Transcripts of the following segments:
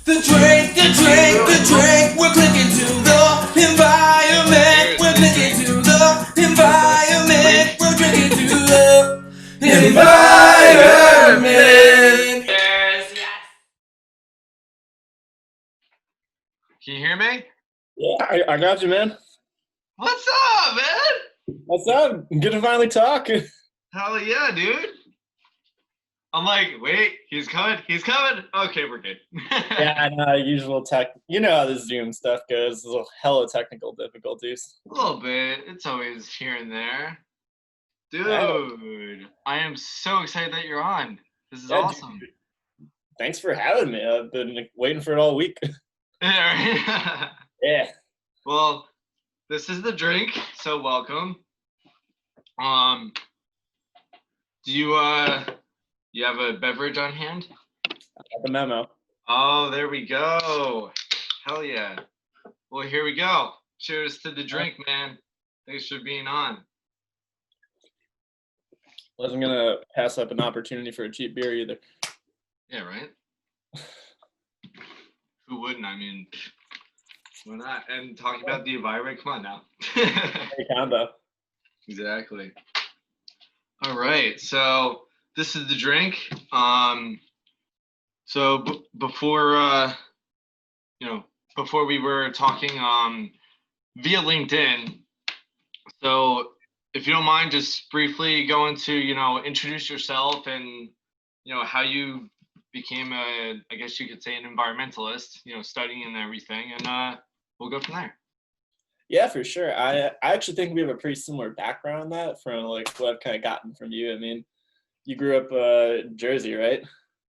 The drink, we're clicking to the environment. We're clicking to the environment. We're drinking to the environment. Yes. Can you hear me? Yeah, I got you, man. What's up, man? What's up? Good to finally talk. Hell yeah, dude. I'm like, wait, he's coming. Okay, we're good. Yeah, I know, usual tech. You know how this Zoom stuff goes. There's a hell of technical difficulties. A little bit. It's always here and there. Dude, I am so excited that you're on. This is awesome. Dude, thanks for having me. I've been waiting for it all week. Yeah. Well, this is the drink, so welcome. Do you have a beverage on hand? I got the memo. Oh, there we go. Hell yeah. Well, here we go. Cheers to the drink, man. Thanks for being on. Wasn't gonna pass up an opportunity for a cheap beer either. Yeah, right? Who wouldn't? I mean, why not? And talking about the environment, come on now. Hey, combo. Exactly. All right, so this is the drink. So before before we were talking via LinkedIn, so if you don't mind, just briefly go into introduce yourself and how you became I guess you could say an environmentalist, studying and everything, and we'll go from there. Yeah, for sure. I actually think we have a pretty similar background on that from like what I've kind of gotten from you. I mean, you grew up in Jersey, right?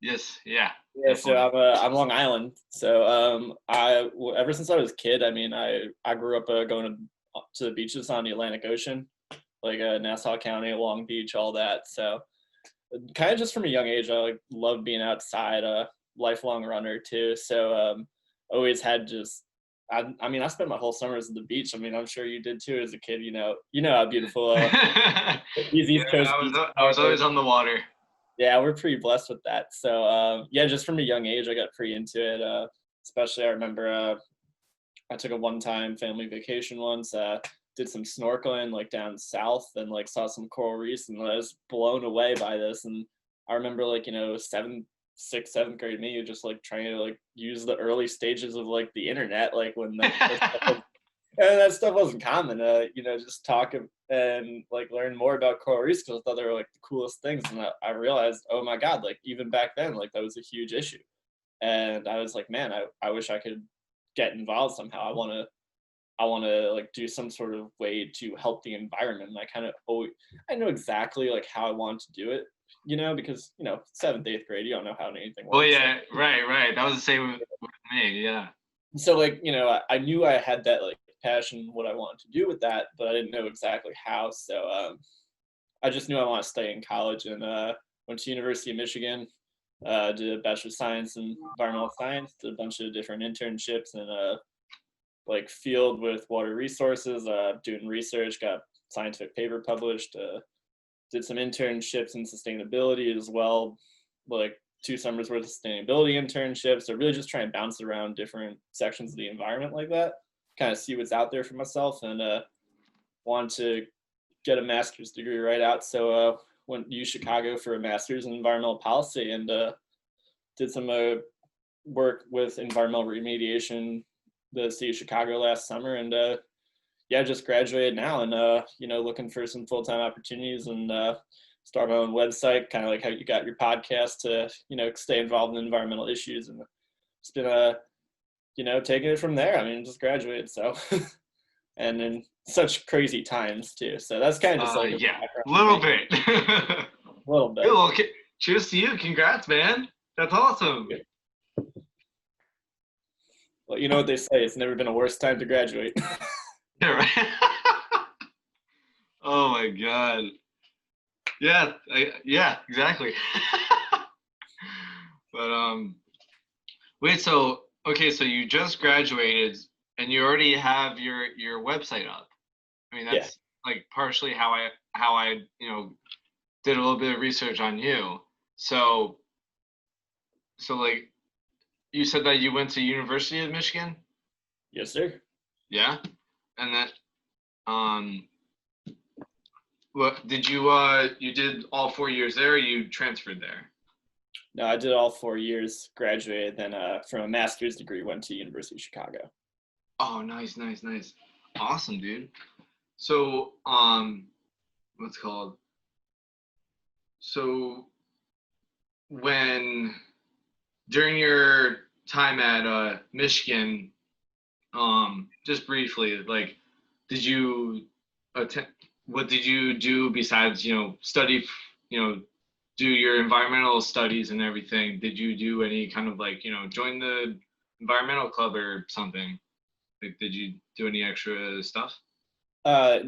Yes. Yeah. Yeah. So I'm Long Island. So ever since I was a kid, I mean, I grew up going to the beaches on the Atlantic Ocean, like Nassau County, Long Beach, all that. So kind of just from a young age, I loved being outside. Lifelong runner too. So always had just. I mean, I spent my whole summers at the beach. I mean, I'm sure you did too as a kid. You know how beautiful these East Coast beaches I was always on the water. Yeah, we're pretty blessed with that. So yeah, just from a young age, I got pretty into it. Especially, I remember I took a one-time family vacation once. Did some snorkeling like down south and like saw some coral reefs, and I was blown away by this. And I remember like sixth, seventh grade me just like trying to like use the early stages of like the internet, like when that stuff wasn't common. Just talk and like learn more about coral reefs because I thought they were like the coolest things, and I realized, oh my god, like even back then, like that was a huge issue, and I was like, man, I wish I could get involved somehow. I want to like do some sort of way to help the environment. And I know exactly like how I want to do it, because 7th, 8th grade, you don't know how anything works. Well, yeah, right. That was the same with me, yeah. So like, I knew I had that like passion, what I wanted to do with that, but I didn't know exactly how. So I just knew I wanted to stay in college, and went to University of Michigan, did a Bachelor of Science in Environmental Science, did a bunch of different internships and like field with water resources, doing research, got a scientific paper published, did some internships in sustainability as well, like 2 summers worth of sustainability internships. So really just try and bounce around different sections of the environment like that, kind of see what's out there for myself, and want to get a master's degree right out. So went to Chicago for a master's in environmental policy, and did some work with environmental remediation, the city of Chicago last summer, and just graduated now, and looking for some full-time opportunities, and start my own website, kind of like how you got your podcast to stay involved in environmental issues, and it's been taking it from there. I mean, just graduated, so and in such crazy times too. So that's kind of just like a little bit. A little bit. Well, cheers to you. Congrats, man. That's awesome. Well, you know what they say, it's never been a worse time to graduate. Yeah, right. Oh my god. Yeah, exactly. But wait, so you just graduated and you already have your website up. I mean, that's like partially how I did a little bit of research on you. So like you said that you went to University of Michigan? Yes, sir. Yeah. And that what did you did all 4 years there, or you transferred there? No, I did all 4 years, graduated, then from a master's degree went to University of Chicago. Oh, nice, nice, nice. Awesome, dude. So, what's it called? So when during your time at Michigan, just briefly, like, did you attend? What did you do besides, study, do your environmental studies and everything? Did you do any kind of like, join the environmental club or something? Like, did you do any extra stuff?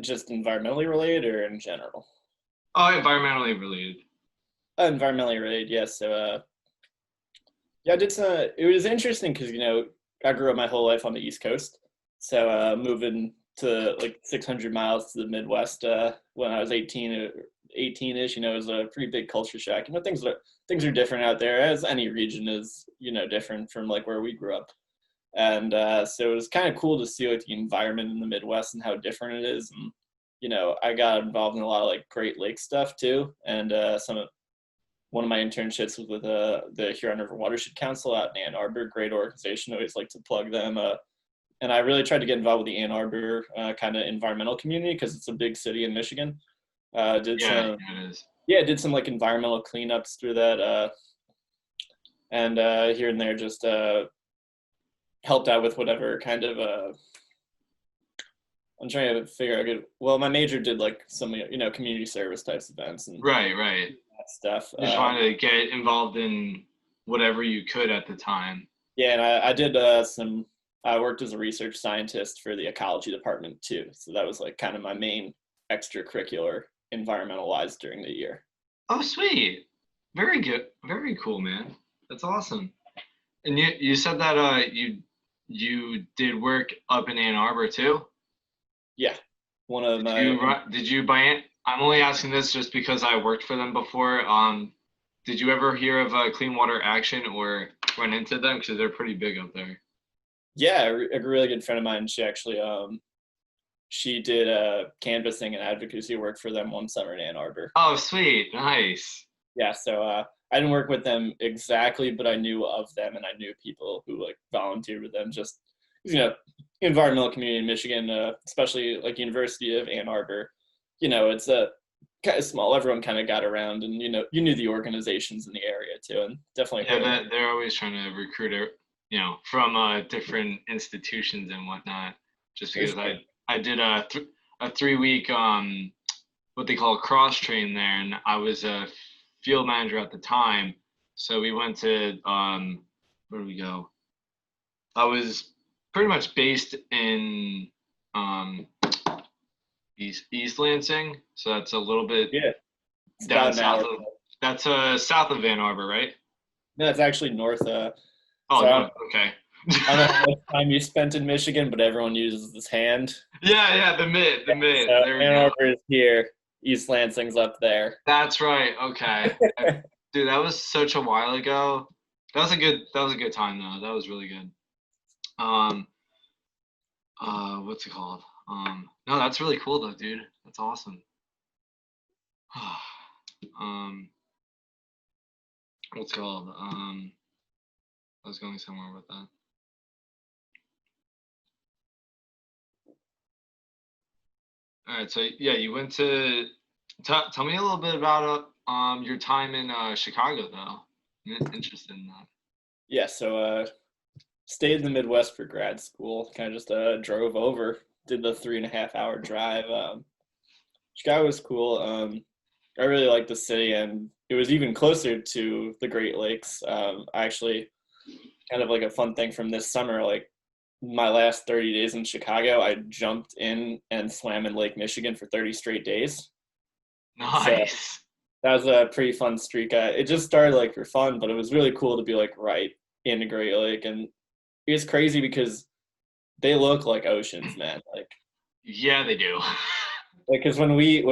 Just environmentally related or in general? Oh, environmentally related. Environmentally related, yes. So, yeah, I did some. It was interesting because I grew up my whole life on the East Coast, so moving to like 600 miles to the Midwest when I was 18-ish, it was a pretty big culture shock. Things are different out there, as any region is, different from like where we grew up. And so it was kind of cool to see like the environment in the Midwest and how different it is. And I got involved in a lot of like Great Lakes stuff too, and one of my internships was with the Huron River Watershed Council out in Ann Arbor. Great organization. I always like to plug them. And I really tried to get involved with the Ann Arbor kind of environmental community because it's a big city in Michigan. Did Yeah, it is. did some like environmental cleanups through that, and here and there just helped out with whatever kind of. I'm trying to figure out. Well, my major did like some community service types events and Right, right. that stuff. Just wanted to get involved in whatever you could at the time. Yeah, and I did some. I worked as a research scientist for the ecology department too, so that was like kind of my main extracurricular environmental wise during the year. Oh, sweet. Very good. Very cool, man. That's awesome. And you said that you did work up in Ann Arbor too? Yeah, one of Did my. you I'm only asking this just because I worked for them before. Did you ever hear of Clean Water Action or run into them? Because they're pretty big up there. Yeah, a really good friend of mine. She actually she did canvassing and advocacy work for them one summer in Ann Arbor. Oh, sweet. Nice. Yeah, so I didn't work with them exactly, but I knew of them and I knew people who like volunteered with them. Just environmental community in Michigan, especially like University of Ann Arbor. It's a kind of small. Everyone kind of got around, and you knew the organizations in the area too, and definitely. Yeah, they're always trying to recruit, from different institutions and whatnot. Just because I did a 3-week what they call cross train there, and I was a field manager at the time. So we went to where did we go? I was pretty much based in East Lansing, so that's a little bit down south of. That's south of Ann Arbor, right? No, it's actually north. Oh, so no, okay. I don't know how much time you spent in Michigan, but everyone uses this hand. Yeah, the mid. So there Ann Arbor is here. East Lansing's up there. That's right. Okay. Dude, that was such a while ago. That was a good time though. That was really good. What's it called? No, that's really cool though, dude. That's awesome. What's it called? I was going somewhere with that. All right, so yeah, you went to tell me a little bit about your time in Chicago though. I'm interested in that. Yeah, so stayed in the Midwest for grad school. Kind of just drove over, did the 3.5-hour drive. Chicago was cool. I really liked the city, and it was even closer to the Great Lakes. Actually, kind of like a fun thing from this summer, like my last 30 days in Chicago, I jumped in and swam in Lake Michigan for 30 straight days. Nice. So that was a pretty fun streak. It just started like for fun, but it was really cool to be like right in the Great Lake, and it's crazy because they look like oceans, man. Like, yeah, they do. Like, because when me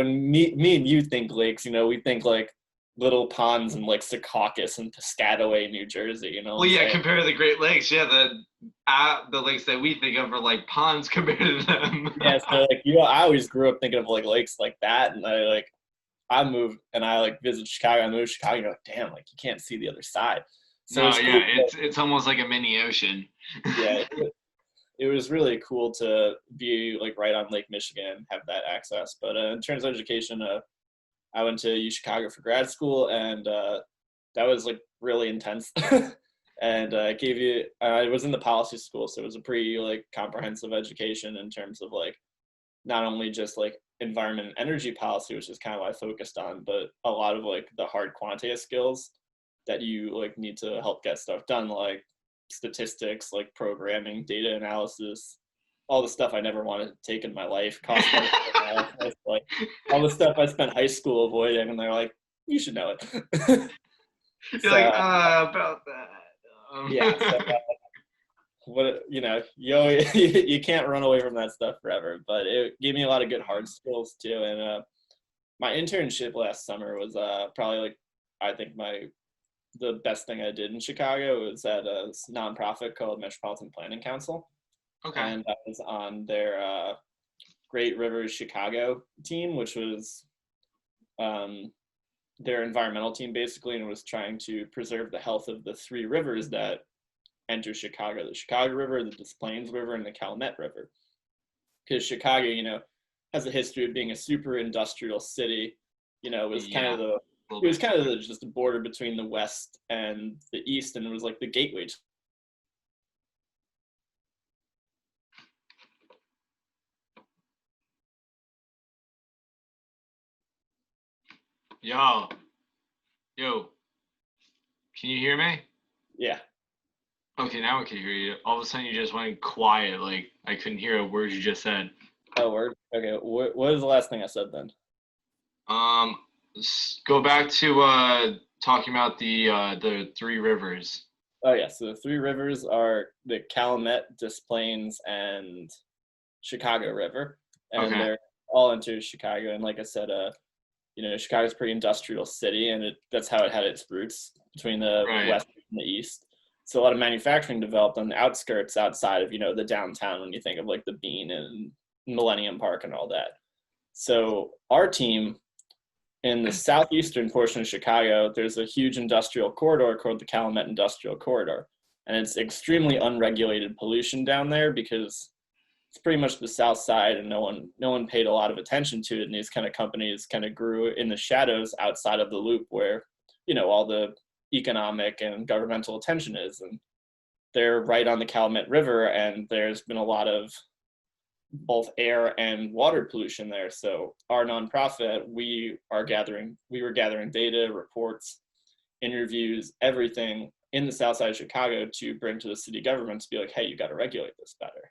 and you think lakes, we think like little ponds in like Secaucus and Piscataway, New Jersey. You know what Well, I'm yeah, saying? compared to the Great Lakes, yeah, the lakes that we think of are like ponds compared to them. Yeah, so like I always grew up thinking of like lakes like that, and I moved and I like visited Chicago. I moved to Chicago. And you're like, damn, like you can't see the other side. So No, it's yeah, cool. it's almost like a mini ocean. Yeah, it was really cool to be like right on Lake Michigan, have that access. But in terms of education, I went to U Chicago for grad school, and that was like really intense. And I was in the policy school, so it was a pretty like comprehensive education in terms of like not only just like environment and energy policy, which is kind of what I focused on, but a lot of like the hard quantitative skills that you like need to help get stuff done, like statistics, like programming, data analysis, all the stuff I never wanted to take in my life, cost analysis, like all the stuff I spent high school avoiding, and they're like, you should know it. You're So like, about that. yeah, so you can't run away from that stuff forever, but it gave me a lot of good hard skills too. And my internship last summer was probably like I think the best thing I did in Chicago was at a nonprofit called Metropolitan Planning Council, Okay. and I was on their Great Rivers Chicago team, which was their environmental team basically, and was trying to preserve the health of the three rivers that enter Chicago: the Chicago River, the Des Plaines River, and the Calumet River. Because Chicago, has a history of being a super industrial city. It was kind of just the border between the West and the East, and it was like the gateway. Yo, can you hear me? Yeah. Okay, now I can hear you. All of a sudden, you just went quiet. Like I couldn't hear a word you just said. Oh, word. Okay. What was the last thing I said then? Go back to talking about the three rivers. Oh yeah. So the three rivers are the Calumet, Des Plaines, and Chicago River, and Okay. they're all into Chicago. And like I said, Chicago's a pretty industrial city, and that's how it had its roots between the Right. West and the East. So a lot of manufacturing developed on the outskirts outside of, the downtown when you think of like the Bean and Millennium Park and all that. So our team in the southeastern portion of Chicago, there's a huge industrial corridor called the Calumet Industrial Corridor. And it's extremely unregulated pollution down there because it's pretty much the south side, and no one paid a lot of attention to it. And these kind of companies kind of grew in the shadows outside of the loop where, all the economic and governmental attention is. And they're right on the Calumet River, and there's been a lot of both air and water pollution there. So our nonprofit, we were gathering data, reports, interviews, everything in the south side of Chicago to bring to the city government to be like, hey, you got to regulate this better.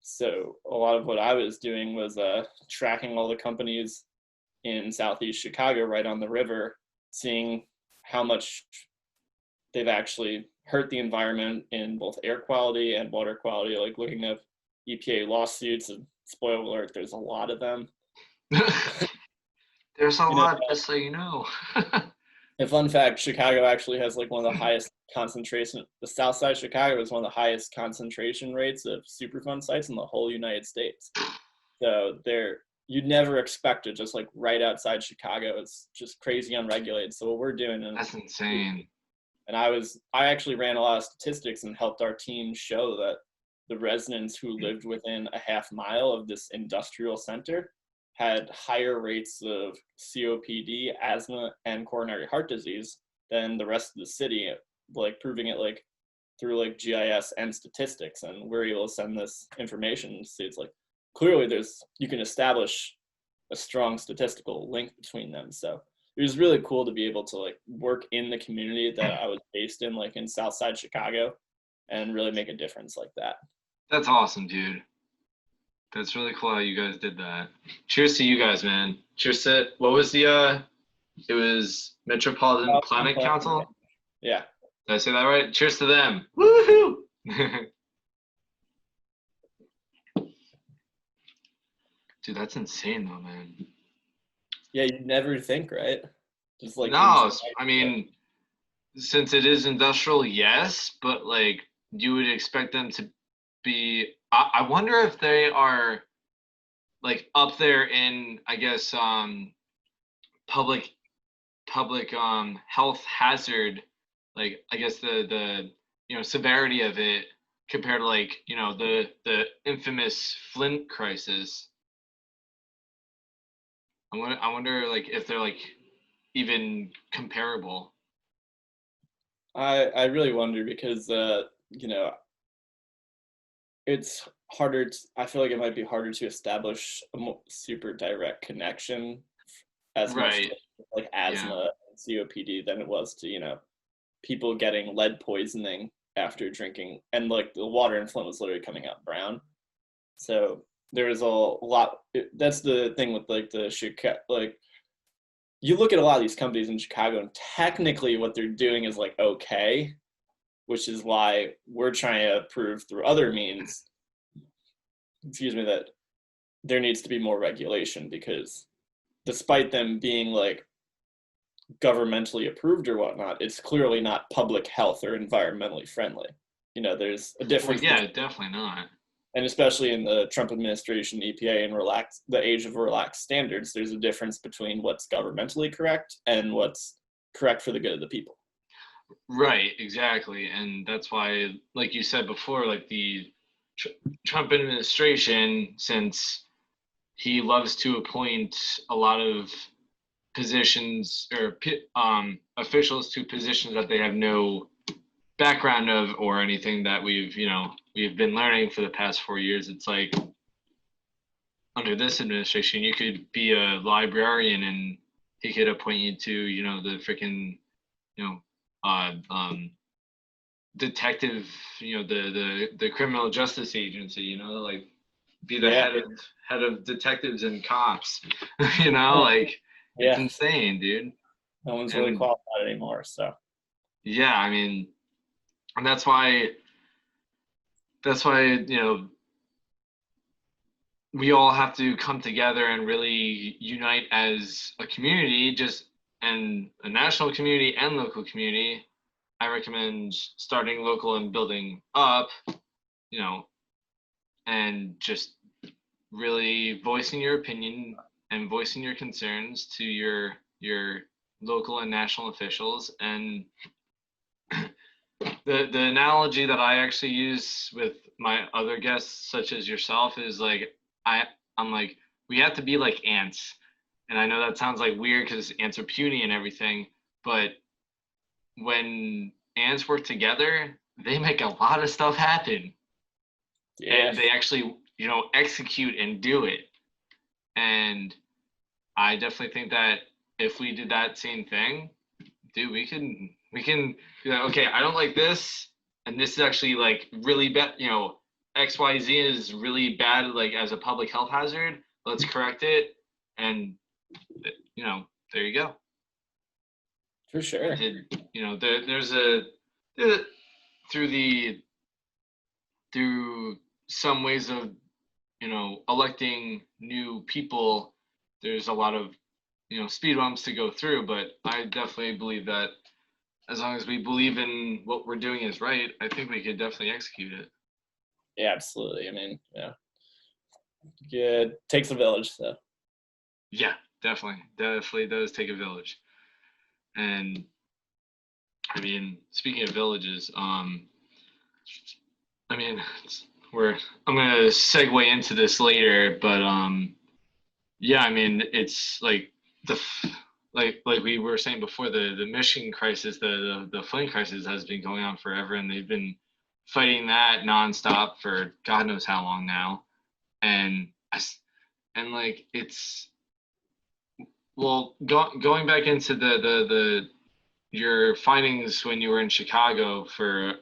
So a lot of what I was doing was tracking all the companies in Southeast Chicago right on the river, seeing how much they've actually hurt the environment in both air quality and water quality, like looking at EPA lawsuits. And spoiler alert, there's a lot of them. There's a lot, just so you know. A fun fact, Chicago actually has like one of the highest concentration. The south side of Chicago is one of the highest concentration rates of Superfund sites in the whole United States. So you'd never expect it, just like right outside Chicago. It's just crazy unregulated. So what we're doing, That's insane. And I actually ran a lot of statistics and helped our team show that the residents who lived within a half mile of this industrial center had higher rates of COPD, asthma, and coronary heart disease than the rest of the city, like proving it like through like GIS and statistics. And we're able to send this information. So it's like clearly you can establish a strong statistical link between them. So it was really cool to be able to like work in the community that I was based in, like in Southside Chicago, and really make a difference like that. That's awesome, dude. That's really cool how you guys did that. Cheers to you guys, man. Cheers to, what was it was Metropolitan Planning Council? Yeah. Did I say that right? Cheers to them. Woohoo! Dude, that's insane though, man. Yeah, you'd never think, right? Just like No, I mean, since it is industrial, yes, but like you would expect them to be. I wonder if they are like up there in, I guess, public health hazard, like I guess the severity of it compared to like the infamous Flint crisis. I wonder like if they're like even comparable. I really wonder because you know, it's harder I feel like it might be harder to establish a super direct connection as much Right. to like Yeah. asthma and COPD than it was to, people getting lead poisoning after drinking, and like the water in Flint was literally coming out brown. So there is a lot. That's the thing with like the Chicago, like you look at a lot of these companies in Chicago, and technically what they're doing is like okay, which is why we're trying to prove through other means, excuse me, that there needs to be more regulation, because despite them being like governmentally approved or whatnot, it's clearly not public health or environmentally friendly. There's a Well, difference yeah, definitely not. and especially in the Trump administration, EPA, and the age of relaxed standards, there's a difference between what's governmentally correct and what's correct for the good of the people. Right, exactly. And that's why, like you said before, like the Tr- Trump administration, since he loves to appoint a lot of positions or officials to positions that they have no background of or anything that we've been learning for the past 4 years. It's like under this administration, you could be a librarian and he could appoint you to, the freaking, you know, detective, the criminal justice agency, like be the Yeah, head of detectives and cops, like it's yeah. insane, dude. No one's really And qualified anymore. So yeah, I mean, and that's why we all have to come together and really unite as a community, just and a national community and local community. I recommend starting local and building up, you know, and just really voicing your opinion and voicing your concerns to your local and national officials. And the analogy that I actually use with my other guests, such as yourself, is like I'm like, we have to be like ants. And I know that sounds like weird because ants are puny and everything, but when ants work together, they make a lot of stuff happen. yeah, And they actually, execute and do it. And I definitely think that if we did that same thing, dude, we can be like, okay, I don't like this, and this is actually like really bad. XYZ is really bad, like as a public health hazard. Let's correct it, and there you go. for We sure. did, there, through the through some ways of electing new people. There's a lot of speed bumps to go through, but I definitely believe that as long as we believe in what we're doing is right, I think we could definitely execute it. Yeah, absolutely. I mean, yeah, it takes a village. So Yeah, definitely does take a village. And I mean, speaking of villages, I mean, I'm gonna segue into this later, but yeah, I mean, it's like like we were saying before, the Michigan crisis, the Flint crisis has been going on forever, and they've been fighting that nonstop for God knows how long now, and like it's well going back into the your findings when you were in Chicago for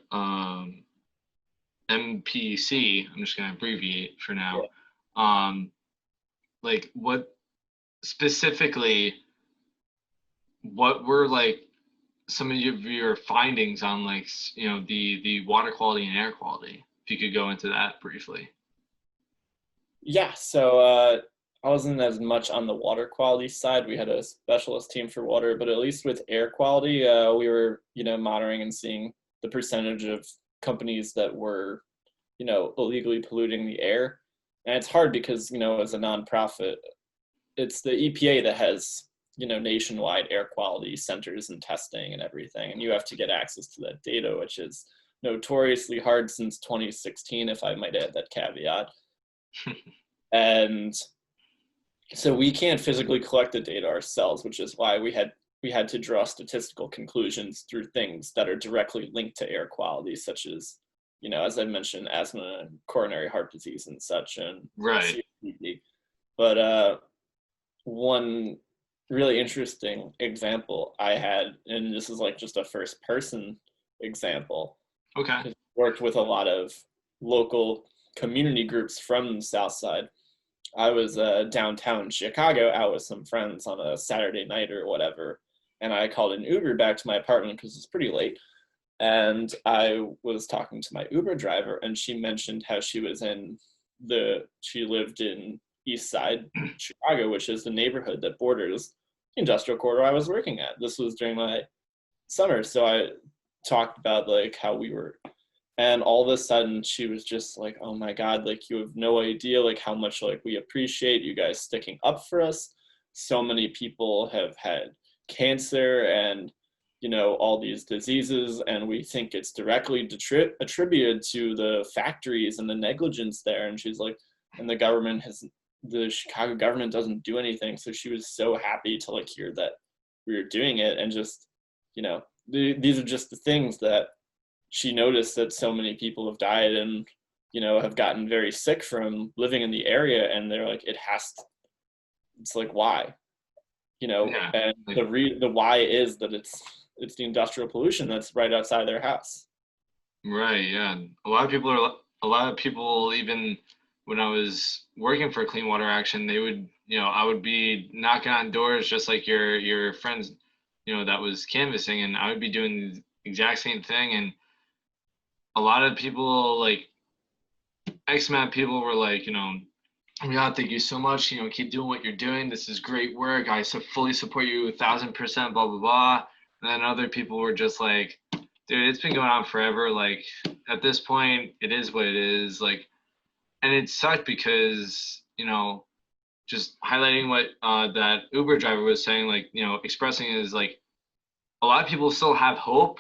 MPC. I'm just gonna abbreviate for now. yeah. Like what specifically? What were like some of your findings on like the water quality and air quality? If you could go into that briefly. Yeah. So I wasn't as much on the water quality side. We had a specialist team for water, but at least with air quality, we were, monitoring and seeing the percentage of companies that were, illegally polluting the air. And it's hard because, as a nonprofit, it's the EPA that has, nationwide air quality centers and testing and everything. And you have to get access to that data, which is notoriously hard since 2016, if I might add that caveat. And so we can't physically collect the data ourselves, which is why we had to draw statistical conclusions through things that are directly linked to air quality, such as, as I mentioned, asthma and coronary heart disease and such, and Right. COPD. But one really interesting example I had, and this is like just a first person example, Okay. worked with a lot of local community groups from the South Side. I was downtown Chicago out with some friends on a Saturday night or whatever, and I called an Uber back to my apartment because it's pretty late. And I was talking to my Uber driver, and she mentioned how she lived in East Side Chicago, which is the neighborhood that borders the industrial corridor I was working at. This was during my summer, so I talked about like how we were. And all of a sudden she was just like, oh my God, like you have no idea like how much like we appreciate you guys sticking up for us. So many people have had cancer and, all these diseases, and we think it's directly attributed to the factories and the negligence there. And she's like, and the Chicago government doesn't do anything. So she was so happy to like hear that we were doing it. And just, these are just the things that she noticed, that so many people have died and, have gotten very sick from living in the area. And they're like, it's like, why? Yeah. And the why is that it's the industrial pollution that's right outside their house. Right. Yeah. A lot of people, even when I was working for Clean Water Action, they would, I would be knocking on doors just like your friends, that was canvassing, and I would be doing the exact same thing. And a lot of people, like X amount of people, were like, oh my God, thank you so much. Keep doing what you're doing. This is great work. I fully support you 1,000%, blah, blah, blah. And then other people were just like, dude, it's been going on forever. Like at this point, it is what it is. Like, and it sucked because, just highlighting what that Uber driver was saying, like, expressing is like, a lot of people still have hope.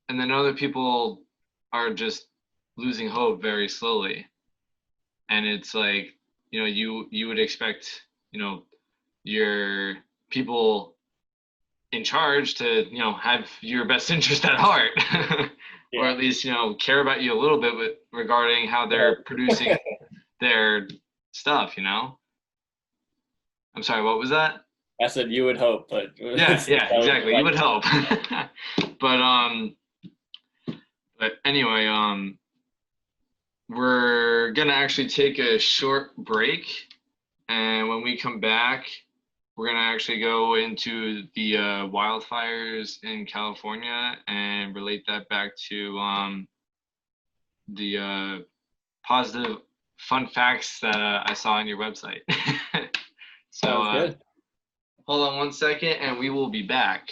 And then other people are just losing hope very slowly. And it's like, you would expect, your people in charge to, have your best interest at heart, or at least, care about you a little bit regarding how they're producing their stuff, I'm sorry, what was that? I said you would hope, but yeah, exactly. You would hope. But anyway, we're gonna actually take a short break, and when we come back, we're gonna actually go into the wildfires in California and relate that back to the positive fun facts that I saw on your website. So hold on one second, and we will be back.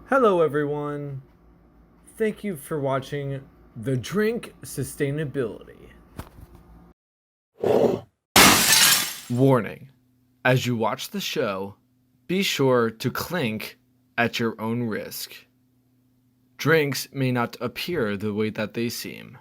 Hello everyone. Thank you for watching The Drink Sustainability. Warning. As you watch the show, be sure to clink at your own risk. Drinks may not appear the way that they seem.